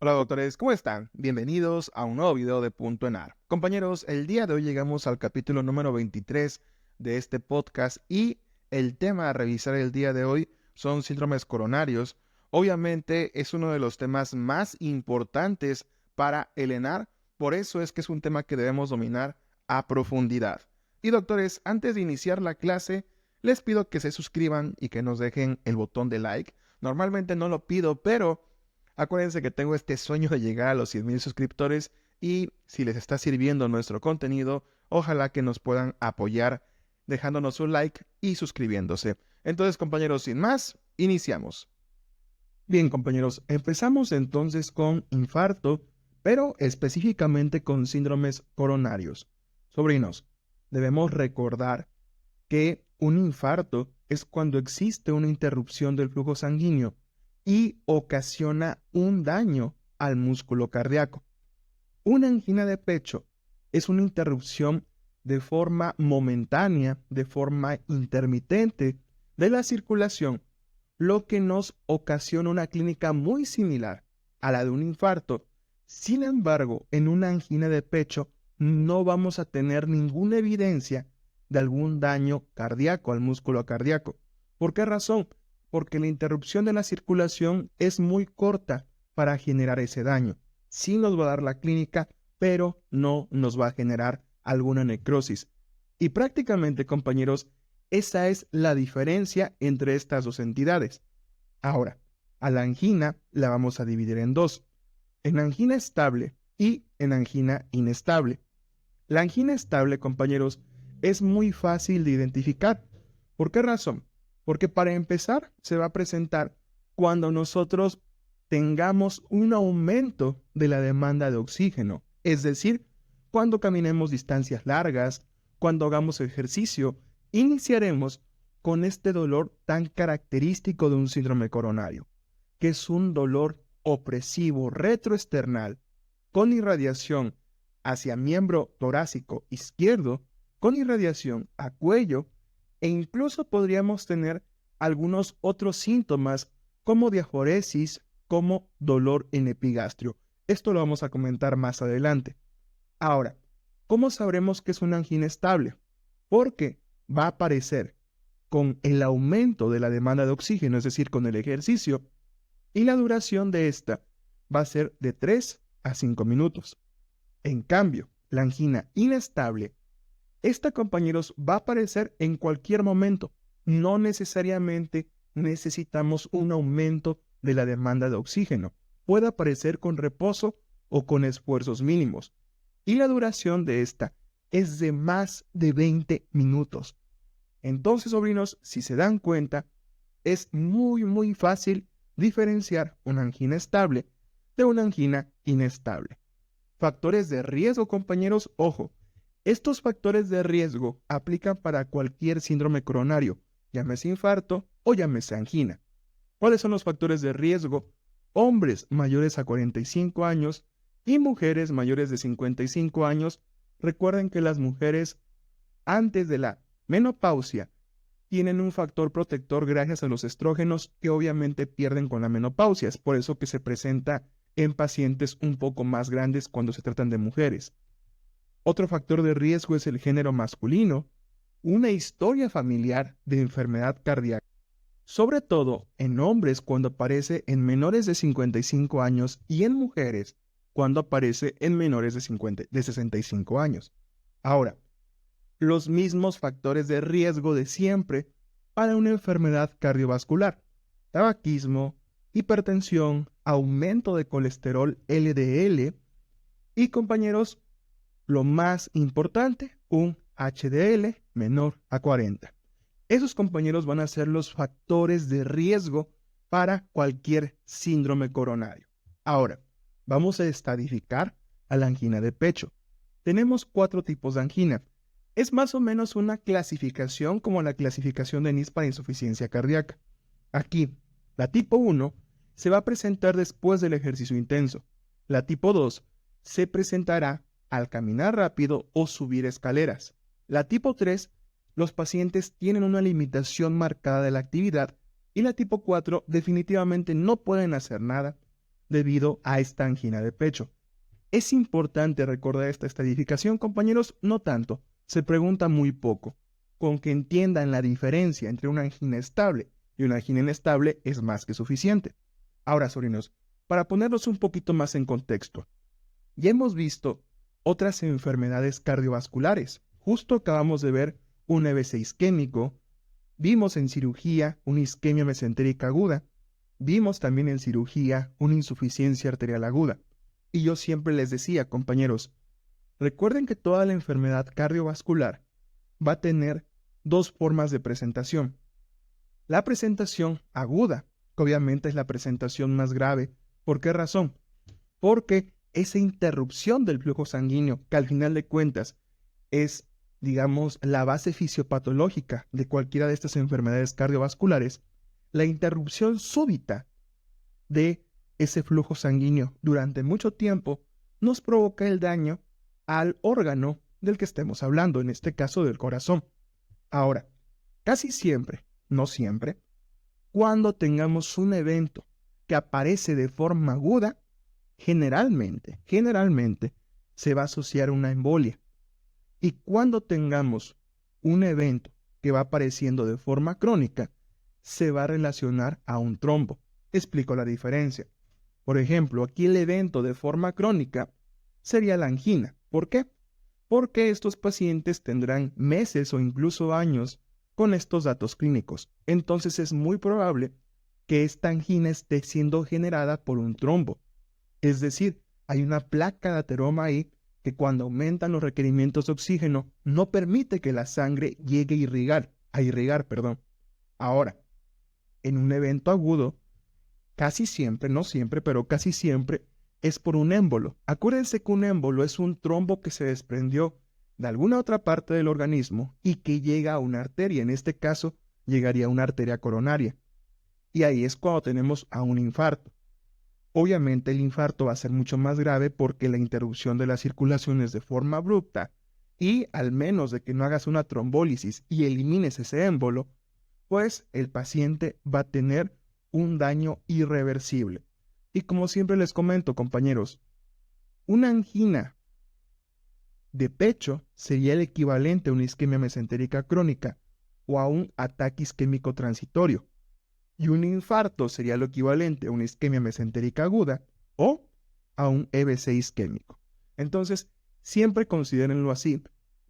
Hola doctores, ¿cómo están? Bienvenidos a un nuevo video de Punto en Ar. Compañeros, el día de hoy llegamos al capítulo número 23 de este podcast y el tema a revisar el día de hoy son síndromes coronarios. Obviamente es uno de los temas más importantes para el ENAR, por eso es que es un tema que debemos dominar a profundidad. Y doctores, antes de iniciar la clase, les pido que se suscriban y que nos dejen el botón de like. Normalmente no lo pido, pero acuérdense que tengo este sueño de llegar a los 100,000 suscriptores y si les está sirviendo nuestro contenido, ojalá que nos puedan apoyar dejándonos un like y suscribiéndose. Entonces, compañeros, sin más, iniciamos. Bien, compañeros, empezamos entonces con infarto, pero específicamente con síndromes coronarios. Sobrinos, debemos recordar que un infarto es cuando existe una interrupción del flujo sanguíneo y ocasiona un daño al músculo cardíaco. Una angina de pecho es una interrupción de forma momentánea, de forma intermitente de la circulación, lo que nos ocasiona una clínica muy similar a la de un infarto. Sin embargo, en una angina de pecho no vamos a tener ninguna evidencia de algún daño cardíaco al músculo cardíaco. ¿Por qué razón? Porque la interrupción de la circulación es muy corta para generar ese daño. Sí nos va a dar la clínica, pero no nos va a generar alguna necrosis. Y prácticamente, compañeros, esa es la diferencia entre estas dos entidades. Ahora, a la angina la vamos a dividir en dos, en angina estable y en angina inestable. La angina estable, compañeros, es muy fácil de identificar. ¿Por qué razón? Porque para empezar se va a presentar cuando nosotros tengamos un aumento de la demanda de oxígeno, es decir, cuando caminemos distancias largas, cuando hagamos ejercicio, iniciaremos con este dolor tan característico de un síndrome coronario, que es un dolor opresivo retroesternal con irradiación hacia miembro torácico izquierdo, con irradiación a cuello, e incluso podríamos tener algunos otros síntomas como diaforesis, como dolor en epigastrio. Esto lo vamos a comentar más adelante. Ahora, ¿cómo sabremos que es una angina estable? Porque va a aparecer con el aumento de la demanda de oxígeno, es decir, con el ejercicio, y la duración de esta va a ser de 3 a 5 minutos. En cambio, la angina inestable, esta, compañeros, va a aparecer en cualquier momento. No necesariamente necesitamos un aumento de la demanda de oxígeno. Puede aparecer con reposo o con esfuerzos mínimos. Y la duración de esta es de más de 20 minutos. Entonces, sobrinos, si se dan cuenta, es muy fácil diferenciar una angina estable de una angina inestable. Factores de riesgo, compañeros, ojo, estos factores de riesgo aplican para cualquier síndrome coronario, llámese infarto o llámese angina. ¿Cuáles son los factores de riesgo? Hombres mayores a 45 años y mujeres mayores de 55 años. Recuerden que las mujeres antes de la menopausia tienen un factor protector gracias a los estrógenos que obviamente pierden con la menopausia. Es por eso que se presenta en pacientes un poco más grandes cuando se tratan de mujeres. Otro factor de riesgo es el género masculino, una historia familiar de enfermedad cardíaca, sobre todo en hombres cuando aparece en menores de 55 años y en mujeres cuando aparece en menores de 65 años. Ahora, los mismos factores de riesgo de siempre para una enfermedad cardiovascular: tabaquismo, hipertensión, aumento de colesterol LDL y, compañeros, lo más importante, un HDL menor a 40. Esos, compañeros, van a ser los factores de riesgo para cualquier síndrome coronario. Ahora, vamos a estadificar a la angina de pecho. Tenemos 4 tipos de angina. Es más o menos una clasificación como la clasificación de NIS para insuficiencia cardíaca. Aquí, la tipo 1 se va a presentar después del ejercicio intenso. La tipo 2 se presentará al caminar rápido o subir escaleras. La tipo 3, los pacientes tienen una limitación marcada de la actividad, y la tipo 4 definitivamente no pueden hacer nada debido a esta angina de pecho. ¿Es importante recordar esta estadificación, compañeros? No tanto, se pregunta muy poco. Con que entiendan la diferencia entre una angina estable y una angina inestable es más que suficiente. Ahora, sobrinos, para ponerlos un poquito más en contexto, ya hemos visto otras enfermedades cardiovasculares. Justo acabamos de ver un EBC isquémico, vimos en cirugía una isquemia mesentérica aguda, vimos también en cirugía una insuficiencia arterial aguda. Y yo siempre les decía, compañeros, recuerden que toda la enfermedad cardiovascular va a tener dos formas de presentación. La presentación aguda, que obviamente es la presentación más grave. ¿Por qué razón? Porque esa interrupción del flujo sanguíneo, que al final de cuentas es, digamos, la base fisiopatológica de cualquiera de estas enfermedades cardiovasculares, la interrupción súbita de ese flujo sanguíneo durante mucho tiempo nos provoca el daño al órgano del que estemos hablando, en este caso del corazón. Ahora, casi siempre, no siempre, cuando tengamos un evento que aparece de forma aguda, generalmente, se va a asociar a una embolia. Y cuando tengamos un evento que va apareciendo de forma crónica, se va a relacionar a un trombo. Explico la diferencia. Por ejemplo, aquí el evento de forma crónica sería la angina. ¿Por qué? Porque estos pacientes tendrán meses o incluso años con estos datos clínicos. Entonces es muy probable que esta angina esté siendo generada por un trombo. Es decir, hay una placa de ateroma ahí que cuando aumentan los requerimientos de oxígeno no permite que la sangre llegue a irrigar. Ahora, en un evento agudo, casi siempre, no siempre, pero casi siempre, es por un émbolo. Acuérdense que un émbolo es un trombo que se desprendió de alguna otra parte del organismo y que llega a una arteria. En este caso, llegaría a una arteria coronaria. Y ahí es cuando tenemos a un infarto. Obviamente el infarto va a ser mucho más grave porque la interrupción de la circulación es de forma abrupta y al menos de que no hagas una trombólisis y elimines ese émbolo, pues el paciente va a tener un daño irreversible. Y como siempre les comento, compañeros, una angina de pecho sería el equivalente a una isquemia mesentérica crónica o a un ataque isquémico transitorio. Y un infarto sería lo equivalente a una isquemia mesentérica aguda o a un EBC isquémico. Entonces, siempre considérenlo así,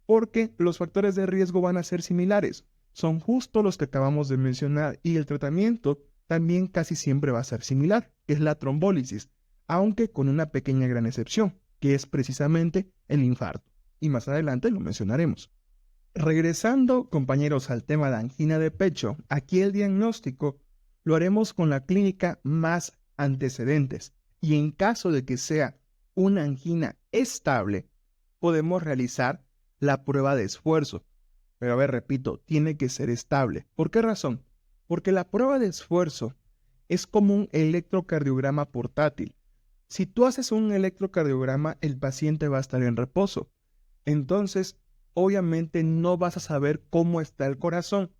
porque los factores de riesgo van a ser similares. Son justo los que acabamos de mencionar y el tratamiento también casi siempre va a ser similar, que es la trombólisis, aunque con una pequeña gran excepción, que es precisamente el infarto. Y más adelante lo mencionaremos. Regresando, compañeros, al tema de angina de pecho, aquí el diagnóstico lo haremos con la clínica más antecedentes y en caso de que sea una angina estable, podemos realizar la prueba de esfuerzo. Pero a ver, repito, tiene que ser estable. ¿Por qué razón? Porque la prueba de esfuerzo es como un electrocardiograma portátil. Si tú haces un electrocardiograma, el paciente va a estar en reposo. Entonces, obviamente no vas a saber cómo está el corazón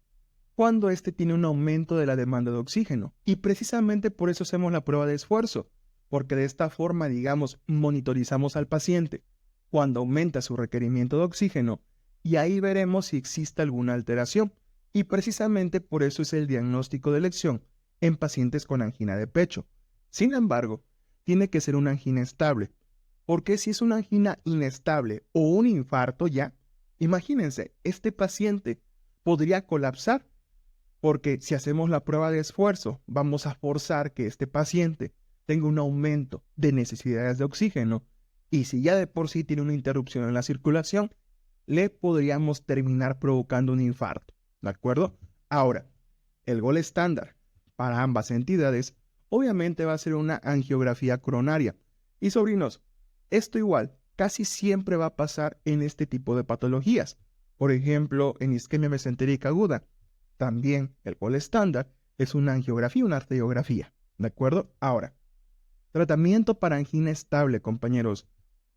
cuando éste tiene un aumento de la demanda de oxígeno. Y precisamente por eso hacemos la prueba de esfuerzo, porque de esta forma, digamos, monitorizamos al paciente cuando aumenta su requerimiento de oxígeno y ahí veremos si existe alguna alteración. Y precisamente por eso es el diagnóstico de elección en pacientes con angina de pecho. Sin embargo, tiene que ser una angina estable, porque si es una angina inestable o un infarto ya, imagínense, este paciente podría colapsar, porque si hacemos la prueba de esfuerzo, vamos a forzar que este paciente tenga un aumento de necesidades de oxígeno, y si ya de por sí tiene una interrupción en la circulación, le podríamos terminar provocando un infarto, ¿de acuerdo? Ahora, el gol estándar para ambas entidades obviamente va a ser una angiografía coronaria. Y sobrinos, esto igual casi siempre va a pasar en este tipo de patologías. Por ejemplo, en isquemia mesentérica aguda, también el gol estándar es una angiografía, una arteriografía, ¿de acuerdo? Ahora, tratamiento para angina estable, compañeros.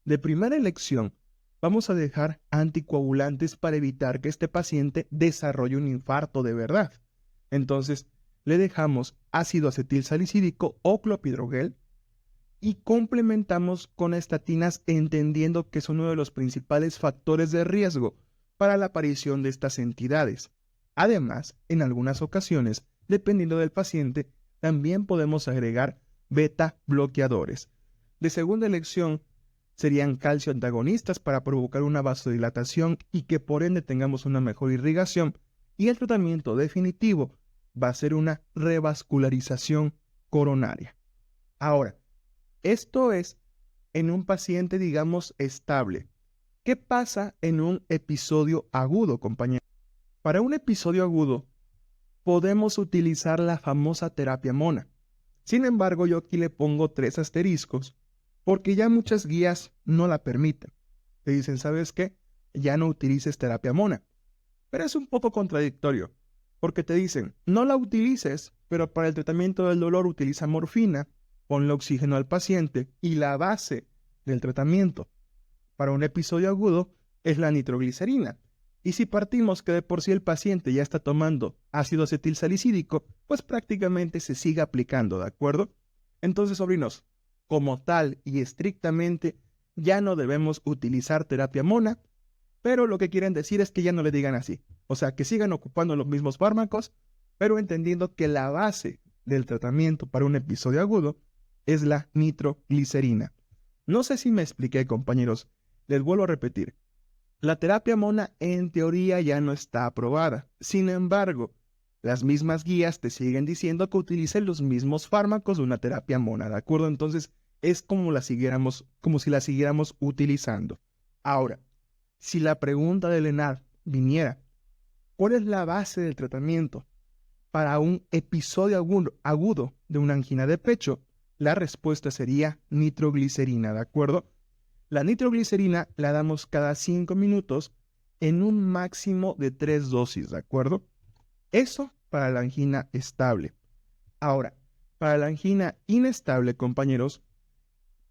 De primera elección, vamos a dejar anticoagulantes para evitar que este paciente desarrolle un infarto de verdad. Entonces, le dejamos ácido acetil salicílico o clopidogrel y complementamos con estatinas entendiendo que es uno de los principales factores de riesgo para la aparición de estas entidades. Además, en algunas ocasiones, dependiendo del paciente, también podemos agregar beta bloqueadores. De segunda elección, serían calcio antagonistas para provocar una vasodilatación y que por ende tengamos una mejor irrigación. Y el tratamiento definitivo va a ser una revascularización coronaria. Ahora, esto es en un paciente, digamos, estable. ¿Qué pasa en un episodio agudo, compañero? Para un episodio agudo, podemos utilizar la famosa terapia mona. Sin embargo, yo aquí le pongo 3 asteriscos, porque ya muchas guías no la permiten. Te dicen, ¿sabes qué? Ya no utilices terapia mona. Pero es un poco contradictorio, porque te dicen, no la utilices, pero para el tratamiento del dolor utiliza morfina, ponle oxígeno al paciente y la base del tratamiento para un episodio agudo es la nitroglicerina. Y si partimos que de por sí el paciente ya está tomando ácido acetilsalicídico, pues prácticamente se sigue aplicando, ¿de acuerdo? Entonces, sobrinos, como tal y estrictamente, ya no debemos utilizar terapia mona, pero lo que quieren decir es que ya no le digan así. O sea, que sigan ocupando los mismos fármacos, pero entendiendo que la base del tratamiento para un episodio agudo es la nitroglicerina. No sé si me expliqué, compañeros. Les vuelvo a repetir. La terapia mona en teoría ya no está aprobada. Sin embargo, las mismas guías te siguen diciendo que utilicen los mismos fármacos de una terapia mona, ¿de acuerdo? Entonces, es como si la siguiéramos utilizando. Ahora, si la pregunta de Lenar viniera, ¿cuál es la base del tratamiento para un episodio agudo de una angina de pecho? La respuesta sería nitroglicerina, ¿de acuerdo? La nitroglicerina la damos cada 5 minutos en un máximo de 3 dosis, ¿de acuerdo? Eso para la angina estable. Ahora, para la angina inestable, compañeros,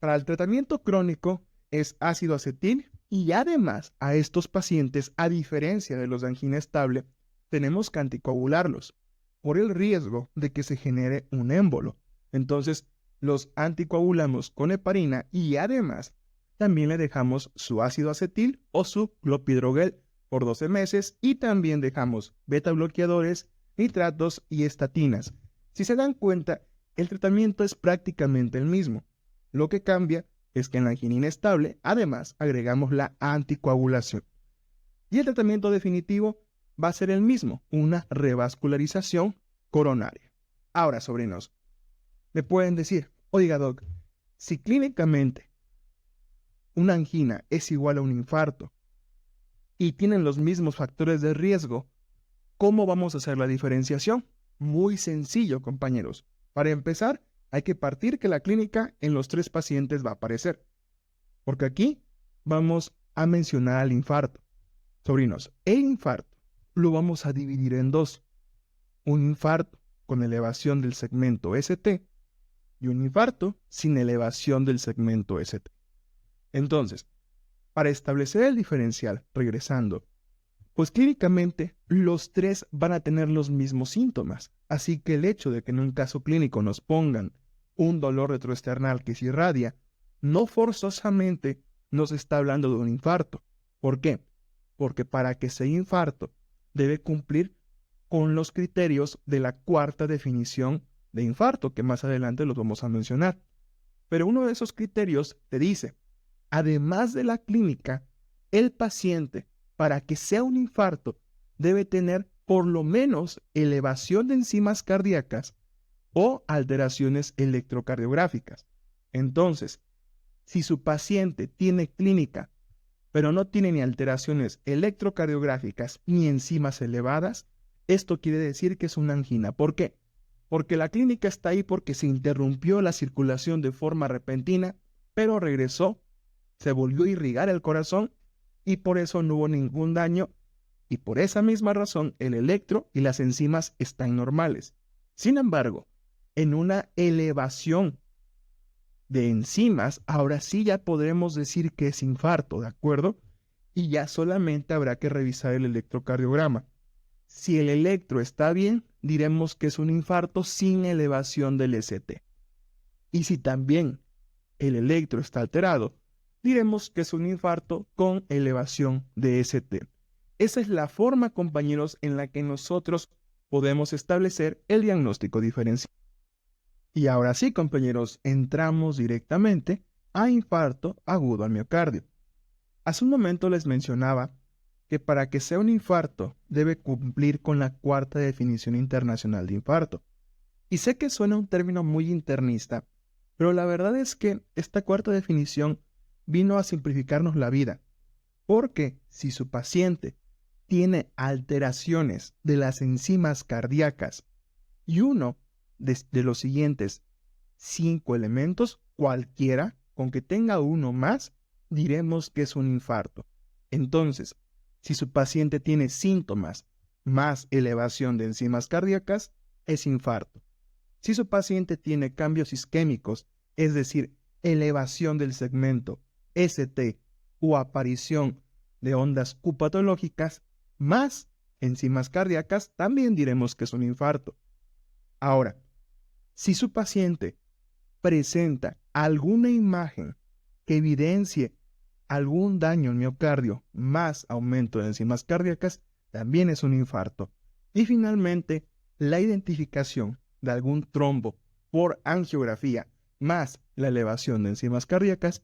para el tratamiento crónico es ácido acetil y además a estos pacientes, a diferencia de los de angina estable, tenemos que anticoagularlos por el riesgo de que se genere un émbolo. Entonces, los anticoagulamos con heparina y además también le dejamos su ácido acetil o su clopidogrel por 12 meses y también dejamos beta bloqueadores, nitratos y estatinas. Si se dan cuenta, el tratamiento es prácticamente el mismo. Lo que cambia es que en la angina inestable, además, agregamos la anticoagulación. Y el tratamiento definitivo va a ser el mismo, una revascularización coronaria. Ahora, sobrinos, me pueden decir, oiga, doc, si clínicamente una angina es igual a un infarto y tienen los mismos factores de riesgo, ¿cómo vamos a hacer la diferenciación? Muy sencillo, compañeros. Para empezar, hay que partir que la clínica en los 3 pacientes va a aparecer. Porque aquí vamos a mencionar al infarto. Sobrinos, el infarto lo vamos a dividir en 2. Un infarto con elevación del segmento ST y un infarto sin elevación del segmento ST. Entonces, para establecer el diferencial, regresando, pues clínicamente los 3 van a tener los mismos síntomas. Así que el hecho de que en un caso clínico nos pongan un dolor retroesternal que se irradia, no forzosamente nos está hablando de un infarto. ¿Por qué? Porque para que sea infarto debe cumplir con los criterios de la 4ª definición de infarto, que más adelante los vamos a mencionar. Pero uno de esos criterios te dice, además de la clínica, el paciente, para que sea un infarto, debe tener por lo menos elevación de enzimas cardíacas o alteraciones electrocardiográficas. Entonces, si su paciente tiene clínica, pero no tiene ni alteraciones electrocardiográficas ni enzimas elevadas, esto quiere decir que es una angina. ¿Por qué? Porque la clínica está ahí porque se interrumpió la circulación de forma repentina, pero regresó, se volvió a irrigar el corazón y por eso no hubo ningún daño y por esa misma razón el electro y las enzimas están normales. Sin embargo, en una elevación de enzimas, ahora sí ya podremos decir que es infarto, ¿de acuerdo? Y ya solamente habrá que revisar el electrocardiograma. Si el electro está bien, diremos que es un infarto sin elevación del ST. Y si también el electro está alterado, diremos que es un infarto con elevación de ST. Esa es la forma, compañeros, en la que nosotros podemos establecer el diagnóstico diferencial. Y ahora sí, compañeros, entramos directamente a infarto agudo al miocardio. Hace un momento les mencionaba que para que sea un infarto debe cumplir con la cuarta definición internacional de infarto. Y sé que suena un término muy internista, pero la verdad es que esta cuarta definición vino a simplificarnos la vida, porque si su paciente tiene alteraciones de las enzimas cardíacas y uno de los siguientes 5 elementos, cualquiera, con que tenga uno más, diremos que es un infarto. Entonces, si su paciente tiene síntomas más elevación de enzimas cardíacas, es infarto. Si su paciente tiene cambios isquémicos, es decir, elevación del segmento ST o aparición de ondas Q patológicas, más enzimas cardíacas, también diremos que es un infarto. Ahora, si su paciente presenta alguna imagen que evidencie algún daño al miocardio más aumento de enzimas cardíacas, también es un infarto. Y finalmente, la identificación de algún trombo por angiografía más la elevación de enzimas cardíacas,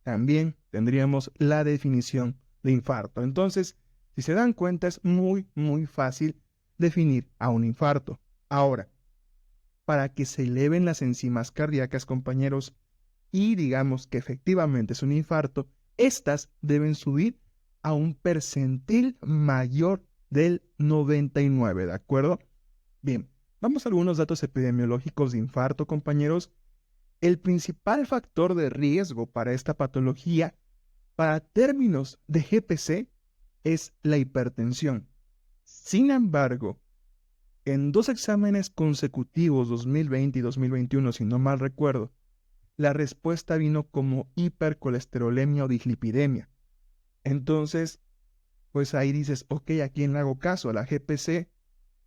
también tendríamos la definición de infarto. Entonces, si se dan cuenta, es muy fácil definir a un infarto. Ahora, para que se eleven las enzimas cardíacas, compañeros, y digamos que efectivamente es un infarto, estas deben subir a un percentil mayor del 99, ¿de acuerdo? Bien, vamos a algunos datos epidemiológicos de infarto, compañeros. El principal factor de riesgo para esta patología, para términos de GPC, es la hipertensión. Sin embargo, en 2 exámenes consecutivos, 2020 y 2021, si no mal recuerdo, la respuesta vino como hipercolesterolemia o dislipidemia. Entonces, pues ahí dices, ok, ¿a quién le hago caso? ¿A la GPC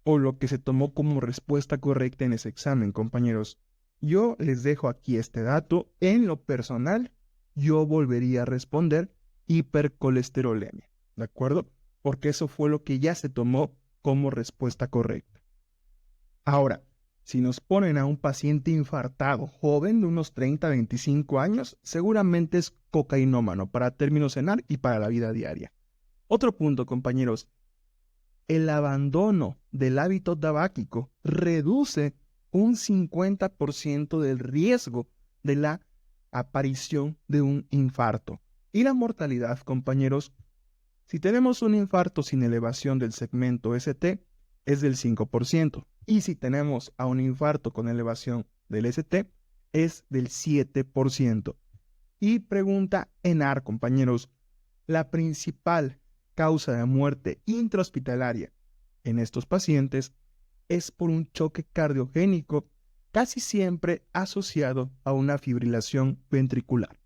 o lo que se tomó como respuesta correcta en ese examen, compañeros? Yo les dejo aquí este dato. En lo personal, yo volvería a responder hipercolesterolemia, ¿de acuerdo? Porque eso fue lo que ya se tomó como respuesta correcta. Ahora, si nos ponen a un paciente infartado, joven de unos 30 a 25 años, seguramente es cocainómano para términos ENAR y para la vida diaria. Otro punto, compañeros, el abandono del hábito tabáquico reduce un 50% del riesgo de la aparición de un infarto. Y la mortalidad, compañeros, si tenemos un infarto sin elevación del segmento ST, es del 5%. Y si tenemos a un infarto con elevación del ST, es del 7%. Y pregunta ENAR, compañeros, la principal causa de muerte intrahospitalaria en estos pacientes es por un choque cardiogénico, casi siempre asociado a una fibrilación ventricular.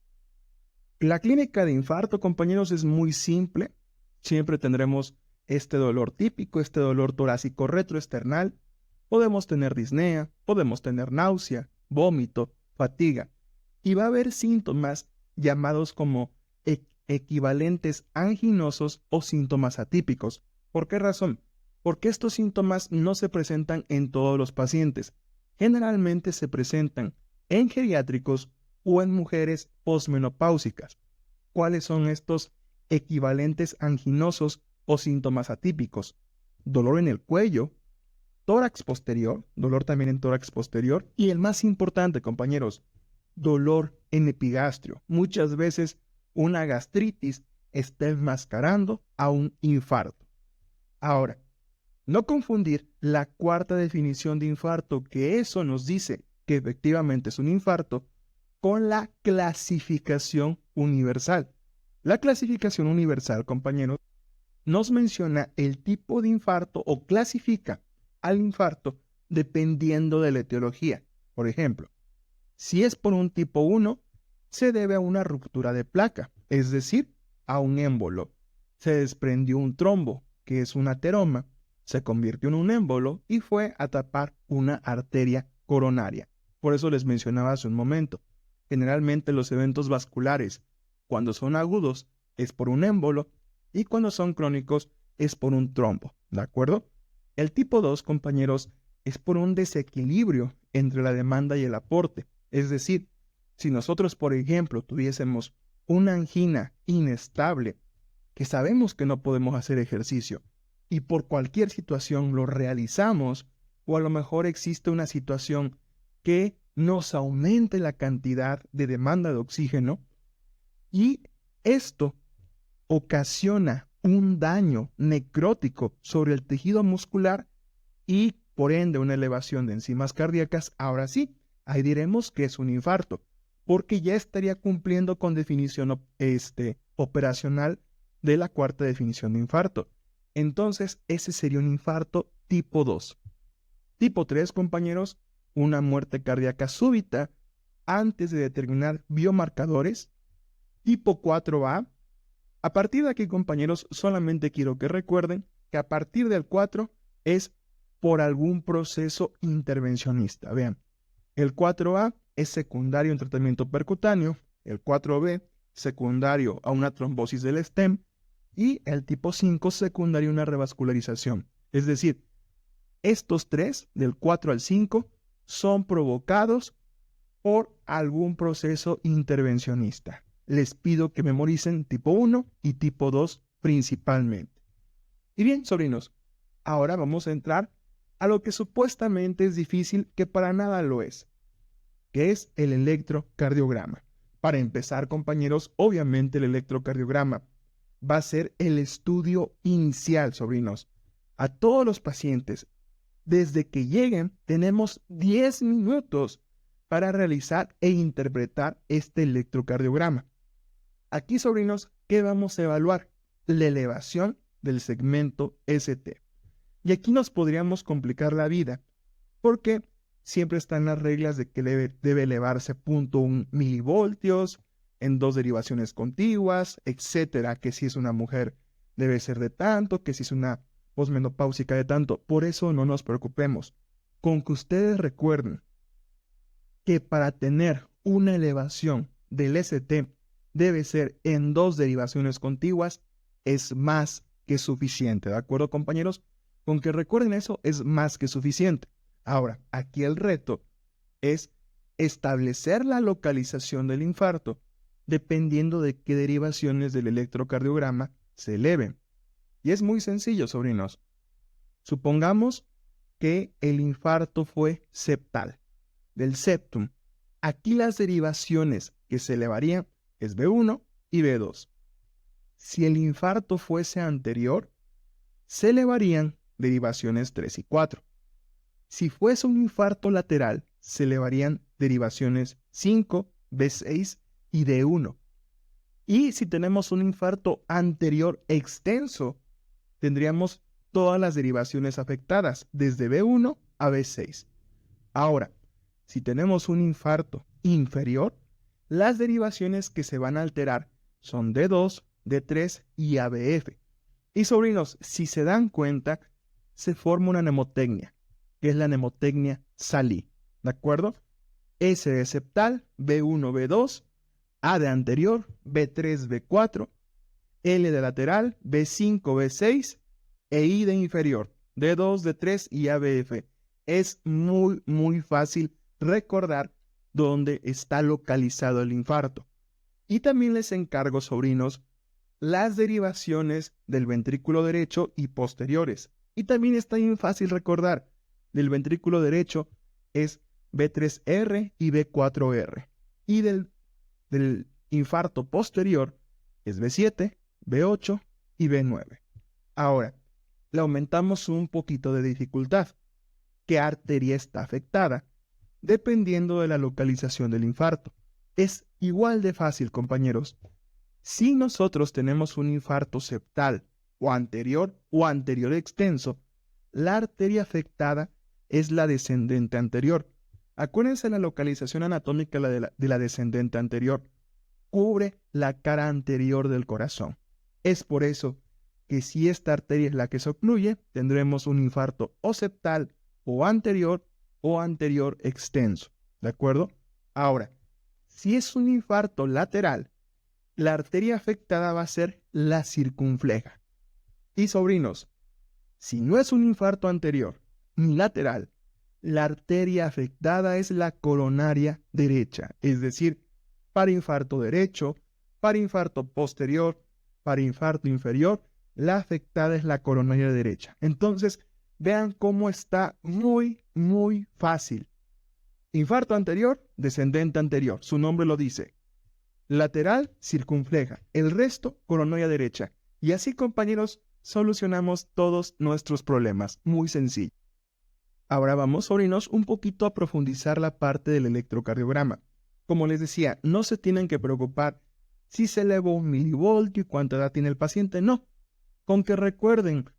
La clínica de infarto, compañeros, es muy simple. Siempre tendremos este dolor típico, este dolor torácico retroesternal. Podemos tener disnea, podemos tener náusea, vómito, fatiga. Y va a haber síntomas llamados como equivalentes anginosos o síntomas atípicos. ¿Por qué razón? Porque estos síntomas no se presentan en todos los pacientes. Generalmente se presentan en geriátricos o en mujeres posmenopáusicas. ¿Cuáles son estos equivalentes anginosos o síntomas atípicos? Dolor en el cuello, tórax posterior, dolor también en tórax posterior, y el más importante, compañeros, dolor en epigastrio. Muchas veces una gastritis está enmascarando a un infarto. Ahora, no confundir la cuarta definición de infarto, que eso nos dice que efectivamente es un infarto, con la clasificación universal. La clasificación universal, compañeros, nos menciona el tipo de infarto o clasifica al infarto dependiendo de la etiología. Por ejemplo, si es por un tipo 1, se debe a una ruptura de placa, es decir, a un émbolo. Se desprendió un trombo, que es un ateroma, se convirtió en un émbolo y fue a tapar una arteria coronaria. Por eso les mencionaba hace un momento. generalmente los eventos vasculares, cuando son agudos, es por un émbolo, y cuando son crónicos, es por un trombo, ¿de acuerdo? El tipo 2, compañeros, es por un desequilibrio entre la demanda y el aporte. Es decir, si nosotros, por ejemplo, tuviésemos una angina inestable, que sabemos que no podemos hacer ejercicio, y por cualquier situación lo realizamos, o a lo mejor existe una situación que nos aumente la cantidad de demanda de oxígeno, y esto ocasiona un daño necrótico sobre el tejido muscular y por ende una elevación de enzimas cardíacas, ahora sí, ahí diremos que es un infarto, porque ya estaría cumpliendo con definición operacional de la cuarta definición de infarto. Entonces, ese sería un infarto tipo 2. Tipo 3, compañeros, una muerte cardíaca súbita antes de determinar biomarcadores. Tipo 4A. A partir de aquí, compañeros, solamente quiero que recuerden que a partir del 4 es por algún proceso intervencionista. Vean, el 4A es secundario a un tratamiento percutáneo, el 4B secundario a una trombosis del stem y el tipo 5 secundario a una revascularización. Es decir, estos tres, del 4 al 5, son provocados por algún proceso intervencionista. Les pido que memoricen tipo 1 y tipo 2 principalmente. Y bien, sobrinos, ahora vamos a entrar a lo que supuestamente es difícil, que para nada lo es, que es el electrocardiograma. Para empezar, compañeros, obviamente el electrocardiograma va a ser el estudio inicial, sobrinos. A todos los pacientes, desde que lleguen, tenemos 10 minutos para realizar e interpretar este electrocardiograma. Aquí, sobrinos, ¿qué vamos a evaluar? La elevación del segmento ST. Y aquí nos podríamos complicar la vida, porque siempre están las reglas de que debe elevarse 0.1 milivoltios en 2 derivaciones contiguas, etcétera, que si es una mujer debe ser de tanto, que si es una posmenopáusica de tanto. Por eso no nos preocupemos. Con que ustedes recuerden que para tener una elevación del ST debe ser en 2 derivaciones contiguas, es más que suficiente, ¿de acuerdo, compañeros? Con que recuerden eso es más que suficiente. Ahora, aquí el reto es establecer la localización del infarto dependiendo de qué derivaciones del electrocardiograma se eleven. Y es muy sencillo, sobrinos. Supongamos que el infarto fue septal, del septum. Aquí las derivaciones que se elevarían es B1 y B2. Si el infarto fuese anterior, se elevarían derivaciones 3 y 4. Si fuese un infarto lateral, se elevarían derivaciones 5, B6 y D1. Y si tenemos un infarto anterior extenso, tendríamos todas las derivaciones afectadas, desde B1 a B6. Ahora, si tenemos un infarto inferior, las derivaciones que se van a alterar son D2, D3 y ABF. Y sobrinos, si se dan cuenta, se forma una mnemotecnia, que es la mnemotecnia Salí, ¿de acuerdo? S de septal, B1, B2, A de anterior, B3, B4, L de lateral, B5, B6 e I de inferior, D2, D3 y ABF. Es muy fácil recordar dónde está localizado el infarto. Y también les encargo, sobrinos, las derivaciones del ventrículo derecho y posteriores. Y también está bien fácil recordar, del ventrículo derecho es B3R y B4R. Y del infarto posterior es B7, B8 y B9. Ahora, le aumentamos un poquito de dificultad. ¿Qué arteria está afectada? Dependiendo de la localización del infarto. Es igual de fácil, compañeros. Si nosotros tenemos un infarto septal o anterior extenso, la arteria afectada es la descendente anterior. Acuérdense la localización anatómica de la descendente anterior. Cubre la cara anterior del corazón. Es por eso que si esta arteria es la que se ocluye, tendremos un infarto o septal o anterior extenso. ¿De acuerdo? Ahora, Si es un infarto lateral, la arteria afectada va a ser la circunfleja. Y sobrinos, si no es un infarto anterior ni lateral, la arteria afectada es la coronaria derecha, es decir, para infarto derecho, para infarto posterior, para infarto inferior, la afectada es la coronaria derecha. Entonces, vean cómo está muy fácil. Infarto anterior, descendente anterior, su nombre lo dice. Lateral, circunfleja, el resto, coronaria derecha. Y así, compañeros, solucionamos todos nuestros problemas. Muy sencillo. Ahora vamos, sobrinos, un poquito a profundizar la parte del electrocardiograma. Como les decía, no se tienen que preocupar si se elevó 1 milivoltio y cuánta edad tiene el paciente. No, con que recuerden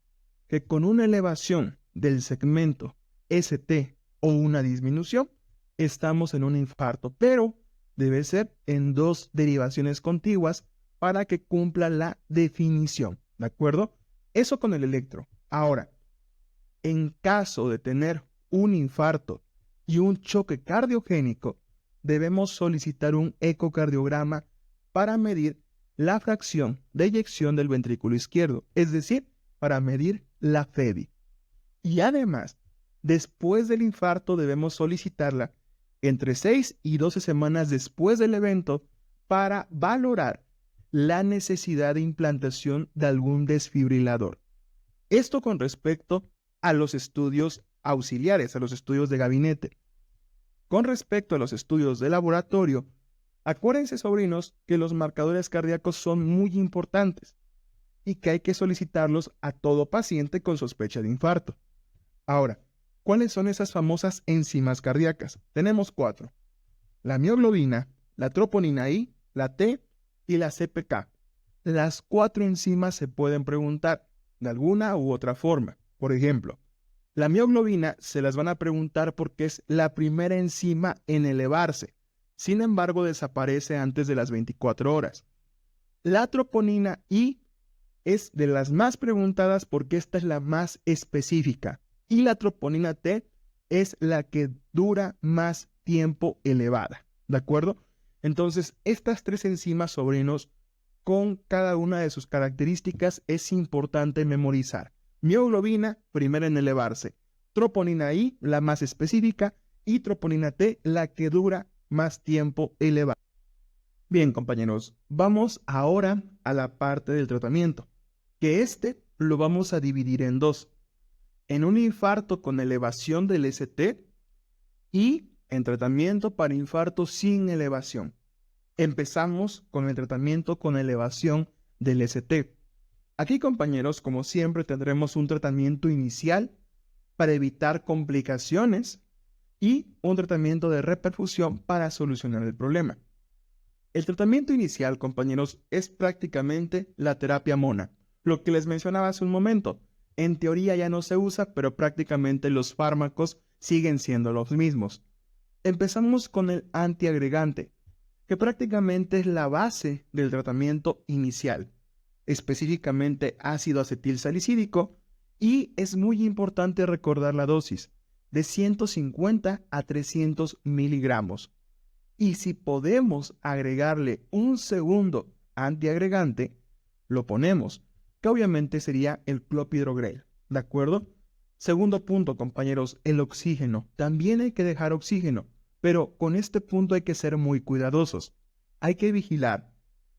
que con una elevación del segmento ST o una disminución, estamos en un infarto, pero debe ser en 2 derivaciones contiguas para que cumpla la definición, ¿de acuerdo? Eso con el electro. Ahora, en caso de tener un infarto y un choque cardiogénico, debemos solicitar un ecocardiograma para medir la fracción de eyección del ventrículo izquierdo, es decir, para medir la FEBI. Y además, después del infarto debemos solicitarla entre 6 y 12 semanas después del evento para valorar la necesidad de implantación de algún desfibrilador. Esto con respecto a los estudios auxiliares, a los estudios de gabinete. Con respecto a los estudios de laboratorio, acuérdense, sobrinos, que los marcadores cardíacos son muy importantes y que hay que solicitarlos a todo paciente con sospecha de infarto. Ahora, ¿cuáles son esas famosas enzimas cardíacas? Tenemos 4. La mioglobina, la troponina I, la T y la CPK. Las 4 enzimas se pueden preguntar de alguna u otra forma. Por ejemplo, la mioglobina se las van a preguntar porque es la primera enzima en elevarse. Sin embargo, desaparece antes de las 24 horas. La troponina I es de las más preguntadas porque esta es la más específica. Y la troponina T es la que dura más tiempo elevada. ¿De acuerdo? Entonces, estas 3 enzimas, sobrinos, con cada una de sus características, es importante memorizar. Mioglobina, primera en elevarse. Troponina I, la más específica. Y troponina T, la que dura más tiempo elevada. Bien, compañeros, vamos ahora a la parte del tratamiento, que lo vamos a dividir en 2. En un infarto con elevación del ST y en tratamiento para infarto sin elevación. Empezamos con el tratamiento con elevación del ST. Aquí, compañeros, como siempre, tendremos un tratamiento inicial para evitar complicaciones y un tratamiento de reperfusión para solucionar el problema. El tratamiento inicial, compañeros, es prácticamente la terapia mona, lo que les mencionaba hace un momento. En teoría ya no se usa, pero prácticamente los fármacos siguen siendo los mismos. Empezamos con el antiagregante, que prácticamente es la base del tratamiento inicial, específicamente ácido acetilsalicílico, y es muy importante recordar la dosis, de 150 a 300 miligramos. Y si podemos agregarle un segundo antiagregante, lo ponemos, que obviamente sería el clopidogrel, ¿de acuerdo? Segundo punto, compañeros, el oxígeno. También hay que dejar oxígeno, pero con este punto hay que ser muy cuidadosos. Hay que vigilar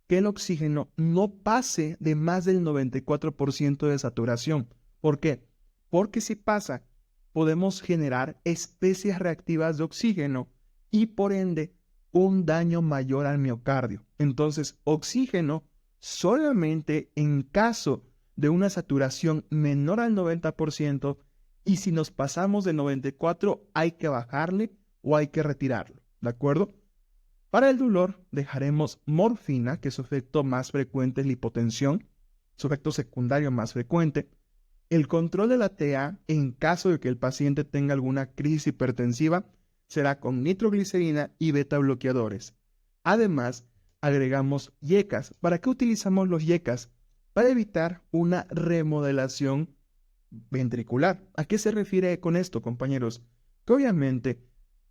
que el oxígeno no pase de más del 94% de saturación. ¿Por qué? Porque si pasa, podemos generar especies reactivas de oxígeno y por ende un daño mayor al miocardio. Entonces, oxígeno solamente en caso de una saturación menor al 90%, y si nos pasamos de 94 hay que bajarle o hay que retirarlo, ¿de acuerdo? Para el dolor dejaremos morfina, que su efecto más frecuente es la hipotensión, su efecto secundario más frecuente. El control de la TA, en caso de que el paciente tenga alguna crisis hipertensiva, será con nitroglicerina y beta bloqueadores. Además, agregamos yecas. ¿Para qué utilizamos los yecas? Para evitar una remodelación ventricular. ¿A qué se refiere con esto, compañeros? Que obviamente,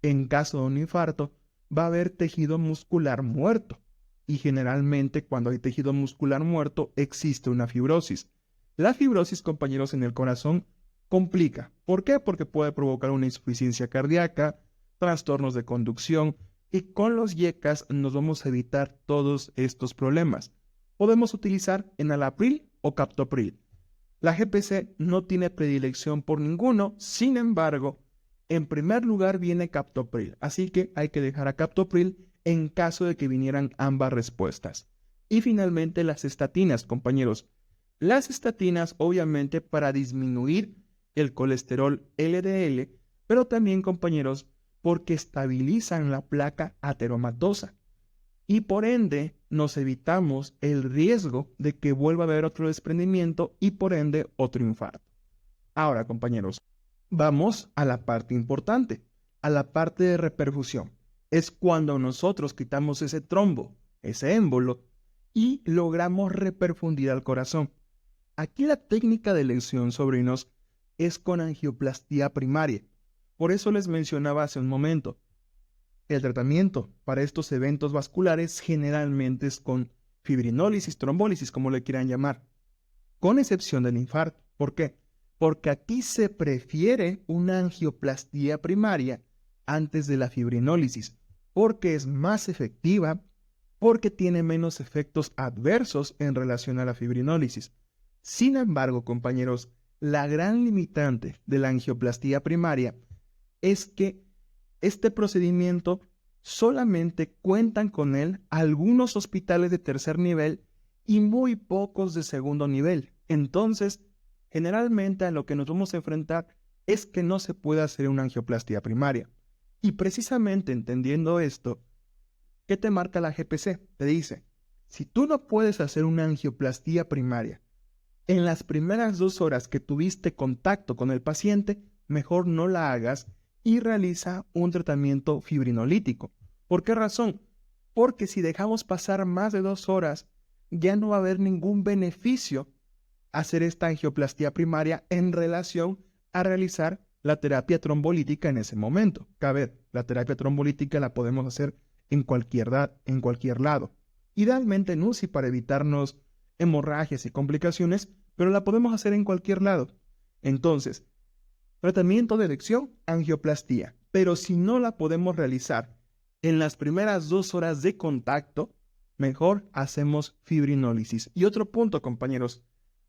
en caso de un infarto, va a haber tejido muscular muerto. Y generalmente cuando hay tejido muscular muerto existe una fibrosis. La fibrosis, compañeros, en el corazón complica. ¿Por qué? Porque puede provocar una insuficiencia cardíaca, trastornos de conducción, y con los YECAs nos vamos a evitar todos estos problemas. Podemos utilizar enalapril o captopril. La GPC no tiene predilección por ninguno, sin embargo, en primer lugar viene captopril, así que hay que dejar a captopril en caso de que vinieran ambas respuestas. Y finalmente las estatinas, compañeros. Las estatinas, obviamente, para disminuir el colesterol LDL, pero también, compañeros, porque estabilizan la placa ateromatosa. Y por ende, nos evitamos el riesgo de que vuelva a haber otro desprendimiento y por ende otro infarto. Ahora, compañeros, vamos a la parte importante, a la parte de reperfusión. Es cuando nosotros quitamos ese trombo, ese émbolo, y logramos reperfundir al corazón. Aquí la técnica de elección, sobrinos, es con angioplastía primaria. Por eso les mencionaba hace un momento, el tratamiento para estos eventos vasculares generalmente es con fibrinólisis, trombólisis, como le quieran llamar, con excepción del infarto. ¿Por qué? Porque aquí se prefiere una angioplastía primaria antes de la fibrinólisis, porque es más efectiva, porque tiene menos efectos adversos en relación a la fibrinólisis. Sin embargo, compañeros, la gran limitante de la angioplastía primaria es que este procedimiento solamente cuentan con él algunos hospitales de tercer nivel y muy pocos de segundo nivel. Entonces, generalmente a lo que nos vamos a enfrentar es que no se puede hacer una angioplastia primaria. Y precisamente entendiendo esto, ¿qué te marca la GPC? Te dice, si tú no puedes hacer una angioplastia primaria en las primeras 2 horas que tuviste contacto con el paciente, mejor no la hagas y realiza un tratamiento fibrinolítico. ¿Por qué razón? Porque si dejamos pasar más de 2 horas, ya no va a haber ningún beneficio hacer esta angioplastía primaria en relación a realizar la terapia trombolítica en ese momento. Que a ver, la terapia trombolítica la podemos hacer en cualquier lado. Idealmente en UCI para evitarnos hemorragias y complicaciones, pero la podemos hacer en cualquier lado. Entonces, tratamiento de elección, angioplastía. Pero si no la podemos realizar en las primeras 2 horas de contacto, mejor hacemos fibrinólisis. Y otro punto, compañeros,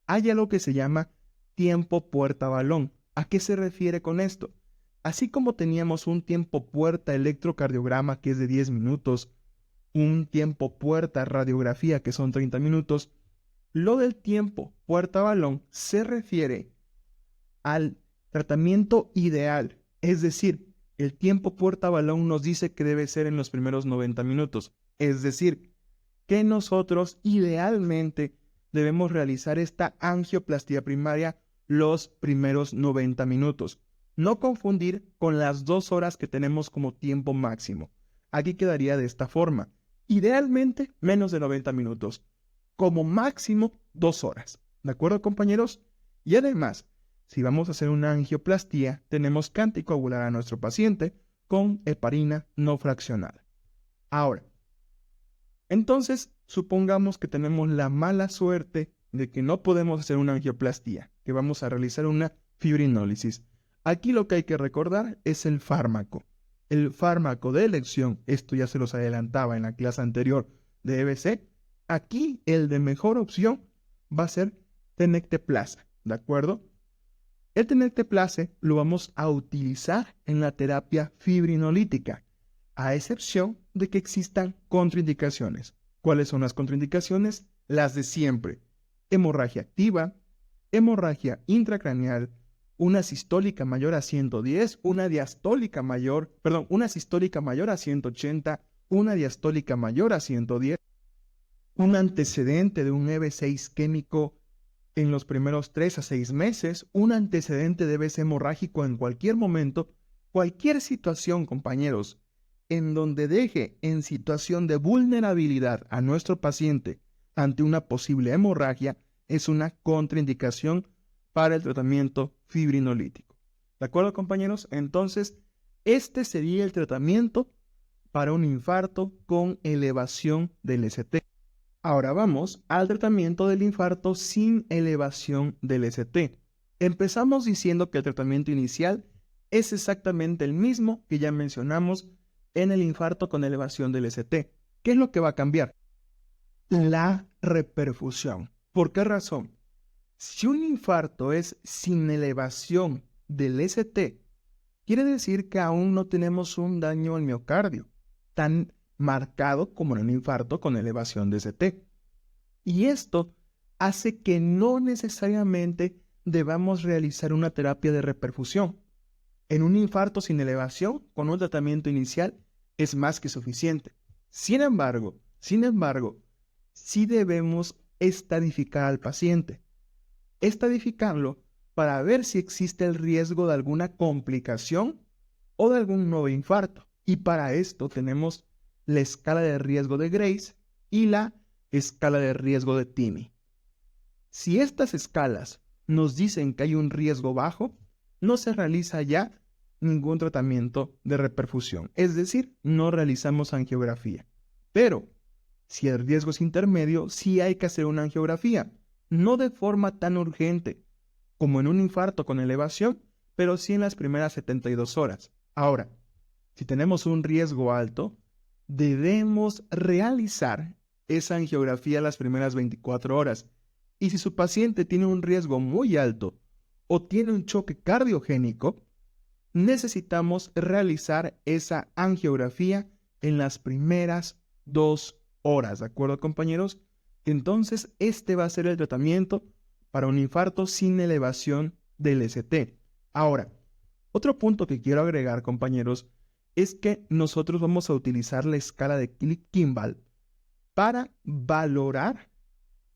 hay algo que se llama tiempo puerta balón. ¿A qué se refiere con esto? Así como teníamos un tiempo puerta electrocardiograma que es de 10 minutos, un tiempo puerta radiografía que son 30 minutos, lo del tiempo puerta balón se refiere al tratamiento ideal, es decir, el tiempo puerta balón nos dice que debe ser en los primeros 90 minutos, es decir, que nosotros idealmente debemos realizar esta angioplastía primaria los primeros 90 minutos. No confundir con las 2 horas que tenemos como tiempo máximo. Aquí quedaría de esta forma. Idealmente menos de 90 minutos. Como máximo 2 horas. ¿De acuerdo, compañeros? Y además, si vamos a hacer una angioplastía, tenemos que anticoagular a nuestro paciente con heparina no fraccionada. Ahora, entonces, supongamos que tenemos la mala suerte de que no podemos hacer una angioplastía, que vamos a realizar una fibrinólisis. Aquí lo que hay que recordar es el fármaco. El fármaco de elección, esto ya se los adelantaba en la clase anterior de EBC, aquí el de mejor opción va a ser tenecteplase, ¿de acuerdo? El tenecteplase lo vamos a utilizar en la terapia fibrinolítica, a excepción de que existan contraindicaciones. ¿Cuáles son las contraindicaciones? Las de siempre. Hemorragia activa, hemorragia intracraneal, una sistólica mayor a 110, una sistólica mayor a 180, una diastólica mayor a 110, un antecedente de un EBC isquémico en los primeros 3 a 6 meses, un antecedente de EBC hemorrágico en cualquier momento, cualquier situación, compañeros, en donde deje en situación de vulnerabilidad a nuestro paciente ante una posible hemorragia, es una contraindicación para el tratamiento fibrinolítico. ¿De acuerdo, compañeros? Entonces, este sería el tratamiento para un infarto con elevación del ST. Ahora vamos al tratamiento del infarto sin elevación del ST. Empezamos diciendo que el tratamiento inicial es exactamente el mismo que ya mencionamos en el infarto con elevación del ST. ¿Qué es lo que va a cambiar? La reperfusión. ¿Por qué razón? Si un infarto es sin elevación del ST, quiere decir que aún no tenemos un daño al miocardio tan marcado como en un infarto con elevación de ST. Y esto hace que no necesariamente debamos realizar una terapia de reperfusión. En un infarto sin elevación, con un tratamiento inicial, es más que suficiente. Sin embargo, sí debemos estadificar al paciente. Estadificarlo para ver si existe el riesgo de alguna complicación o de algún nuevo infarto. Y para esto tenemos la escala de riesgo de Grace y la escala de riesgo de TIMI. Si estas escalas nos dicen que hay un riesgo bajo, no se realiza ya ningún tratamiento de reperfusión, es decir, no realizamos angiografía. Pero si el riesgo es intermedio, sí hay que hacer una angiografía, no de forma tan urgente como en un infarto con elevación, pero sí en las primeras 72 horas. Ahora, si tenemos un riesgo alto, debemos realizar esa angiografía las primeras 24 horas. Y si su paciente tiene un riesgo muy alto o tiene un choque cardiogénico, necesitamos realizar esa angiografía en las primeras 2 horas, ¿de acuerdo, compañeros? Entonces, este va a ser el tratamiento para un infarto sin elevación del ST. Ahora, otro punto que quiero agregar, compañeros, es que nosotros vamos a utilizar la escala de Kimball para valorar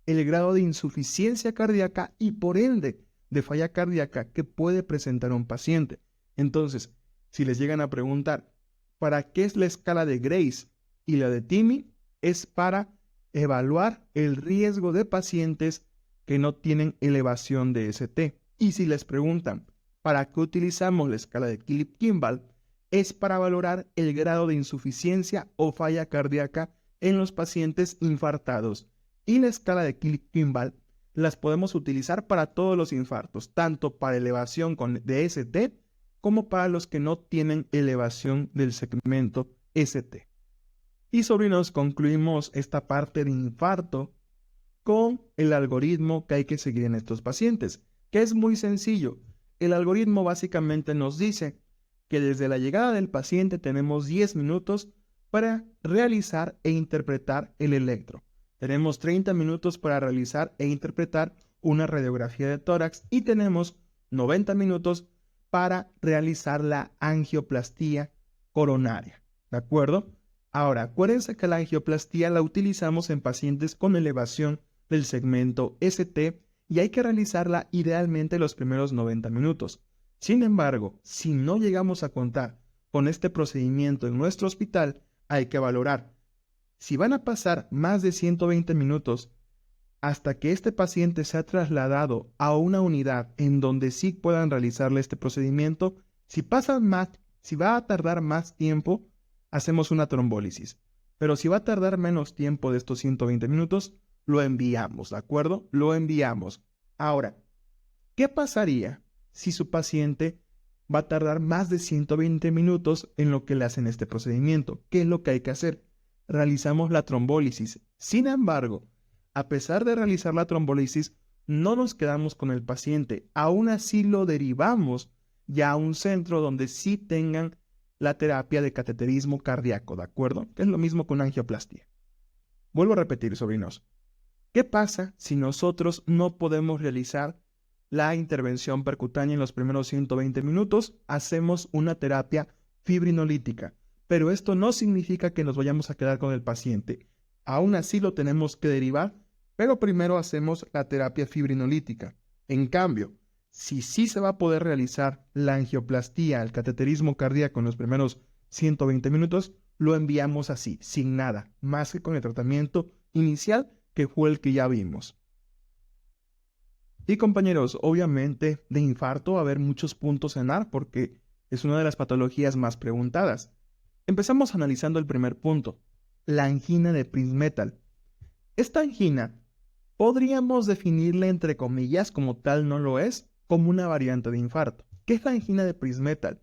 el grado de insuficiencia cardíaca y por ende de falla cardíaca que puede presentar un paciente. Entonces, si les llegan a preguntar, ¿para qué es la escala de Grace y la de TIMI? Es para evaluar el riesgo de pacientes que no tienen elevación de ST. Y si les preguntan, ¿para qué utilizamos la escala de Kimball? Es para valorar el grado de insuficiencia o falla cardíaca en los pacientes infartados. Y la escala de Kimball las podemos utilizar para todos los infartos, tanto para elevación de ST como para los que no tienen elevación del segmento ST. Y sobrinos, concluimos esta parte de infarto con el algoritmo que hay que seguir en estos pacientes, que es muy sencillo. El algoritmo básicamente nos dice que desde la llegada del paciente tenemos 10 minutos para realizar e interpretar el electro. Tenemos 30 minutos para realizar e interpretar una radiografía de tórax y tenemos 90 minutos para realizar la angioplastía coronaria. ¿De acuerdo? Ahora, acuérdense que la angioplastía la utilizamos en pacientes con elevación del segmento ST y hay que realizarla idealmente los primeros 90 minutos. Sin embargo, si no llegamos a contar con este procedimiento en nuestro hospital, hay que valorar si van a pasar más de 120 minutos hasta que este paciente sea trasladado a una unidad en donde sí puedan realizarle este procedimiento. Si va a tardar más tiempo, hacemos una trombólisis. Pero si va a tardar menos tiempo de estos 120 minutos, lo enviamos, ¿de acuerdo? Lo enviamos. Ahora, ¿qué pasaría si su paciente va a tardar más de 120 minutos en lo que le hacen este procedimiento? ¿Qué es lo que hay que hacer? Realizamos la trombólisis. Sin embargo, a pesar de realizar la trombólisis, no nos quedamos con el paciente. Aún así lo derivamos ya a un centro donde sí tengan la terapia de cateterismo cardíaco, ¿de acuerdo? Que es lo mismo con angioplastia. Vuelvo a repetir, sobrinos. ¿Qué pasa si nosotros no podemos realizar la intervención percutánea en los primeros 120 minutos? Hacemos una terapia fibrinolítica. Pero esto no significa que nos vayamos a quedar con el paciente. Aún así lo tenemos que derivar, pero primero hacemos la terapia fibrinolítica. En cambio, si sí se va a poder realizar la angioplastía, el cateterismo cardíaco en los primeros 120 minutos, lo enviamos así, sin nada, más que con el tratamiento inicial que fue el que ya vimos. Y compañeros, obviamente de infarto va a haber muchos puntos en AR porque es una de las patologías más preguntadas. Empezamos analizando el primer punto, la angina de Prinzmetal. Esta angina podríamos definirla entre comillas, como tal no lo es, como una variante de infarto. ¿Qué es la angina de Prinzmetal?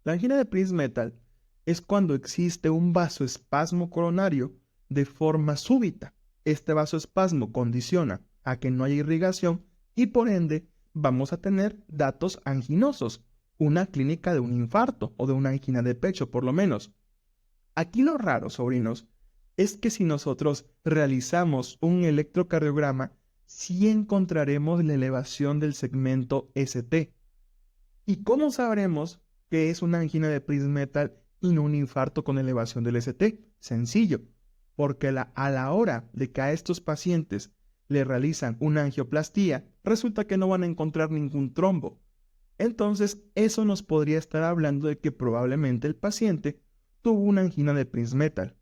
La angina de Prinzmetal es cuando existe un vasoespasmo coronario de forma súbita. Este vasoespasmo condiciona a que no haya irrigación y por ende vamos a tener datos anginosos, una clínica de un infarto o de una angina de pecho por lo menos. Aquí lo raro, sobrinos, es que si nosotros realizamos un electrocardiograma, sí encontraremos la elevación del segmento ST. ¿Y cómo sabremos que es una angina de Prinzmetal y no un infarto con elevación del ST? Sencillo, porque a la hora de que a estos pacientes le realizan una angioplastía, resulta que no van a encontrar ningún trombo. Entonces, eso nos podría estar hablando de que probablemente el paciente tuvo una angina de Prinzmetal.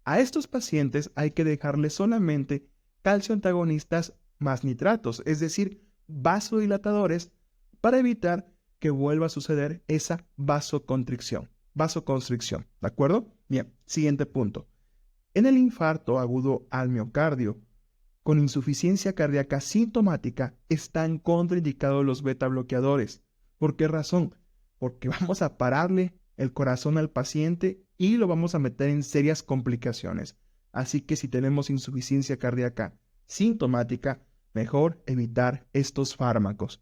A estos pacientes hay que dejarles solamente calcio antagonistas más nitratos, es decir, vasodilatadores, para evitar que vuelva a suceder esa vasoconstricción, ¿de acuerdo? Bien, siguiente punto. En el infarto agudo al miocardio, con insuficiencia cardíaca sintomática, están contraindicados los beta bloqueadores. ¿Por qué razón? Porque vamos a pararle el corazón al paciente y lo vamos a meter en serias complicaciones. Así que si tenemos insuficiencia cardíaca sintomática, mejor evitar estos fármacos.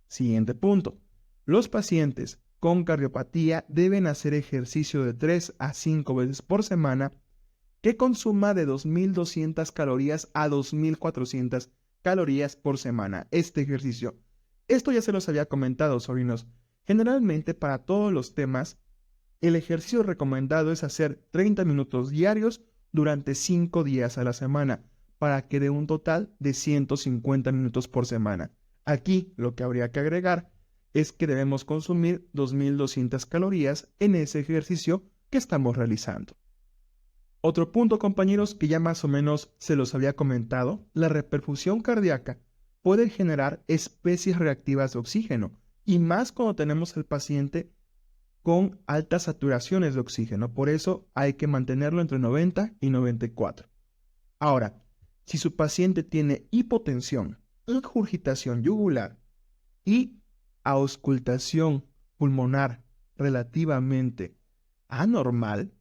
Siguiente punto. Los pacientes con cardiopatía deben hacer ejercicio de 3 a 5 veces por semana que consuma de 2.200 calorías a 2.400 calorías por semana este ejercicio. Esto ya se los había comentado, sobrinos. Generalmente para todos los temas, el ejercicio recomendado es hacer 30 minutos diarios durante 5 días a la semana, para que dé un total de 150 minutos por semana. Aquí lo que habría que agregar es que debemos consumir 2.200 calorías en ese ejercicio que estamos realizando. Otro punto, compañeros, que ya más o menos se los había comentado, la reperfusión cardíaca puede generar especies reactivas de oxígeno, y más cuando tenemos al paciente con altas saturaciones de oxígeno. Por eso hay que mantenerlo entre 90 y 94. Ahora, si su paciente tiene hipotensión, ingurgitación yugular y auscultación pulmonar relativamente anormal,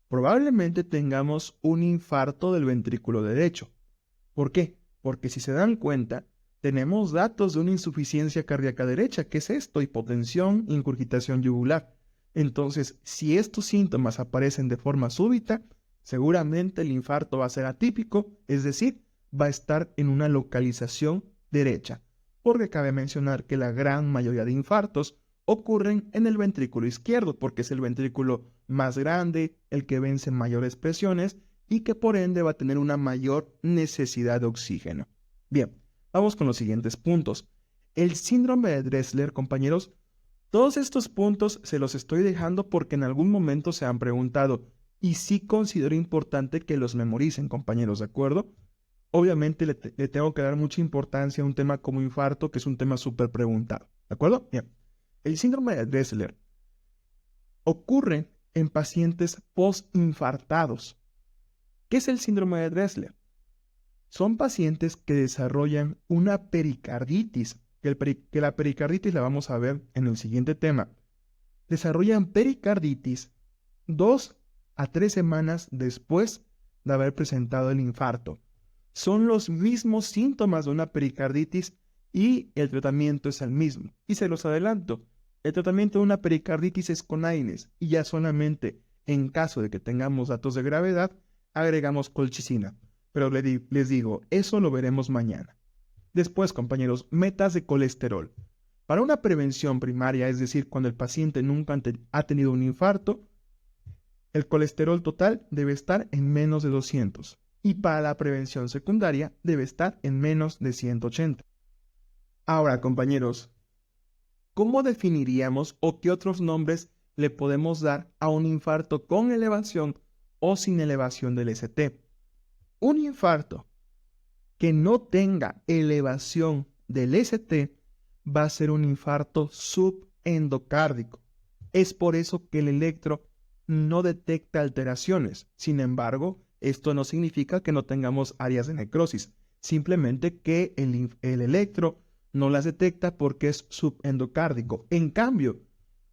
probablemente tengamos un infarto del ventrículo derecho. ¿Por qué? Porque si se dan cuenta, tenemos datos de una insuficiencia cardíaca derecha. ¿Qué es esto? Hipotensión, ingurgitación yugular. Entonces, si estos síntomas aparecen de forma súbita, seguramente el infarto va a ser atípico, es decir, va a estar en una localización derecha. Porque cabe mencionar que la gran mayoría de infartos ocurren en el ventrículo izquierdo, porque es el ventrículo más grande, el que vence mayores presiones y que por ende va a tener una mayor necesidad de oxígeno. Bien, vamos con los siguientes puntos. El síndrome de Dressler, compañeros, todos estos puntos se los estoy dejando porque en algún momento se han preguntado y sí considero importante que los memoricen, compañeros, ¿de acuerdo? Obviamente le tengo que dar mucha importancia a un tema como infarto, que es un tema súper preguntado, ¿de acuerdo? Bien, el síndrome de Dressler ocurre en pacientes postinfartados. ¿Qué es el síndrome de Dressler? Son pacientes que desarrollan una pericarditis, que la pericarditis la vamos a ver en el siguiente tema. Desarrollan pericarditis 2 a 3 semanas después de haber presentado el infarto. Son los mismos síntomas de una pericarditis y el tratamiento es el mismo. Y se los adelanto, el tratamiento de una pericarditis es con AINES y ya solamente en caso de que tengamos datos de gravedad, agregamos colchicina. Pero les digo, eso lo veremos mañana. Después, compañeros, metas de colesterol. Para una prevención primaria, es decir, cuando el paciente nunca ha tenido un infarto, el colesterol total debe estar en menos de 200. Y para la prevención secundaria debe estar en menos de 180. Ahora, compañeros, ¿cómo definiríamos o qué otros nombres le podemos dar a un infarto con elevación o sin elevación del ST? Un infarto que no tenga elevación del ST va a ser un infarto subendocárdico. Es por eso que el electro no detecta alteraciones. Sin embargo, esto no significa que no tengamos áreas de necrosis, simplemente que el electro no las detecta porque es subendocárdico. En cambio,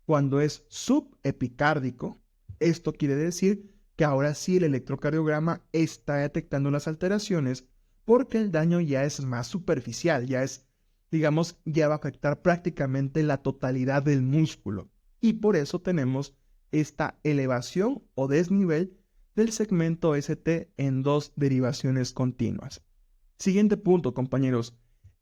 cuando es subepicárdico, esto quiere decir que ahora sí el electrocardiograma está detectando las alteraciones porque el daño ya es más superficial, ya es, digamos, ya va a afectar prácticamente la totalidad del músculo. Y por eso tenemos esta elevación o desnivel del segmento ST en dos derivaciones continuas. Siguiente punto, compañeros.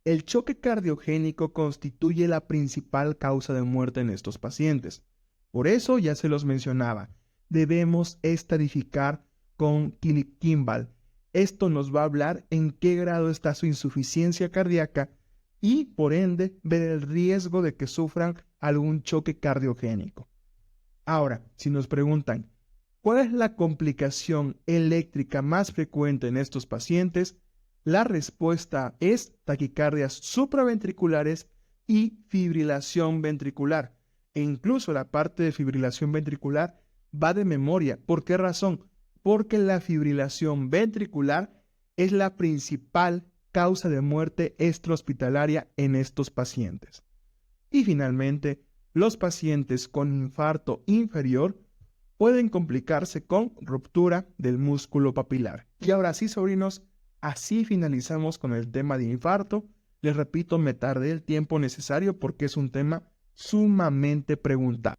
El choque cardiogénico constituye la principal causa de muerte en estos pacientes. Por eso, ya se los mencionaba, debemos estadificar con Kimball. Esto nos va a hablar en qué grado está su insuficiencia cardíaca y, por ende, ver el riesgo de que sufran algún choque cardiogénico. Ahora, si nos preguntan, ¿cuál es la complicación eléctrica más frecuente en estos pacientes? La respuesta es taquicardias supraventriculares y fibrilación ventricular. E incluso la parte de fibrilación ventricular va de memoria. ¿Por qué razón? Porque la fibrilación ventricular es la principal causa de muerte extrahospitalaria en estos pacientes. Y finalmente, los pacientes con infarto inferior pueden complicarse con ruptura del músculo papilar. Y ahora sí, sobrinos, así finalizamos con el tema de infarto. Les repito, me tardé el tiempo necesario porque es un tema sumamente preguntado.